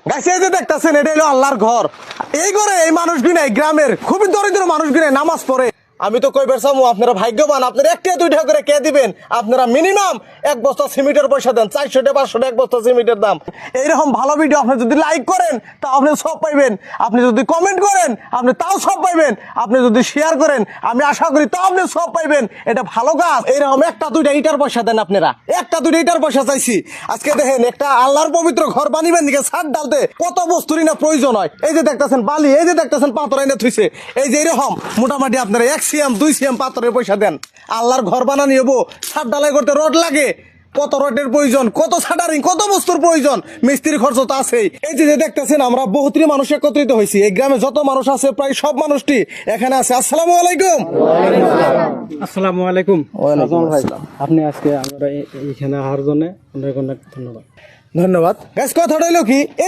Guys এই যে দেখতাছেন এটা হলো আল্লাহর ঘর। এই ঘরে এই মানুষগুলো এই গ্রামের খুবই দরিদ্র মানুষগুলো নামাজ পড়ে। আমি তো কইবার চামু আপনারা ভাগ্যবান, আপনারা একটা দুইটা করে কে দিবেন। আপনারা মিনিমাম এক বস্তা সিমেন্টের পয়সা দেন, 400 টাকা 500 টাকা এক বস্তা সিমেন্টের দাম। এইরকম ভালো ভিডিও আপনি যদি লাইক করেন তা আপনি সব পাইবেন, আপনি যদি কমেন্ট করেন আপনি তাও সব পাইবেন, আপনি যদি শেয়ার করেন আমি আশা করি তাও আপনি সব পাইবেন। এটা ভালো কাজ। এইরকম একটা দুইটা ইটার পয়সা দেন, আপনারা একটা দুইটা ইটার পয়সা চাইছি। আজকে দেখেন একটা আল্লাহর পবিত্র ঘর বানিবেন দিকে ছাদ ডালতে কত বস্তুরই না প্রয়োজন হয়। এই যে দেখতেছেন বালি, এই যে দেখতেছেন পাথর এনে থুইছে। এই যে এরকম মোটামুটি আপনারা 1 সিএম 2 সিএম পাথরের পয়সা দেন। আল্লাহর ঘর বানানি হবো, ছাদ ডালাই করতে রড লাগে, কত রডের প্রয়োজন, কত শাটারিং, কত বস্তুর প্রয়োজন, মিস্ত্রি খরচ তো আছেই। এই যে দেখতেছেন আমরা বহুতরি মানুষ একত্রিত হয়েছি। এই গ্রামে যত মানুষ আছে প্রায় সব মানুষটি এখানে আছে। আসসালামু আলাইকুম। আসসালামু আলাইকুম। আপনি আজকে আমরা এখানে আসার জন্য অনেক অনেক ধন্যবাদ। ধন্যবাদ। গাইস কথা হইলো কি, এই